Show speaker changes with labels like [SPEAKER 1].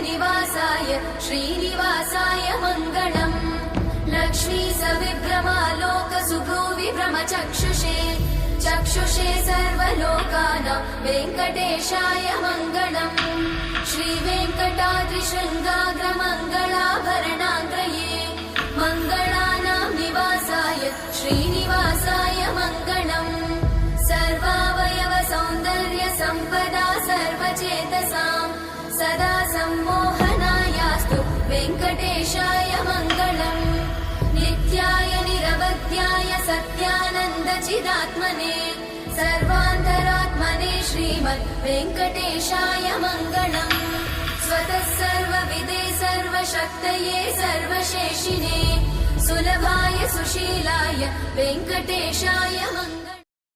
[SPEAKER 1] निवासाय श्रीनिवासाय मङ्गलम् लक्ष्मी सविभ्रमालोकसुभ्रूविभ्रमचक्षुषे चक्षुषे सर्वलोकानां वेङ्कटेशाय मङ्गलम् श्रीवेङ्कटाद्रिशृङ्गाग्रमङ्गलाभरणाग्रये मङ्गलानां निवासाय श्रीनिवासाय मङ्गलम् सर्वावयव सौन्दर्य सम्पदा सर्वचेतसां सदा सम्मोहनायास्तु वेङ्कटेशाय मङ्गलम् नित्याय निरवध्याय सत्यानन्दचिदात्मने सर्वान्तरात्मने श्रीमद् वेङ्कटेशाय मङ्गलम् स्वतः सर्वविदे सर्वशक्तये सर्वशेषिने सुलभाय सुशीलाय वेङ्कटेशाय मङ्गलम्।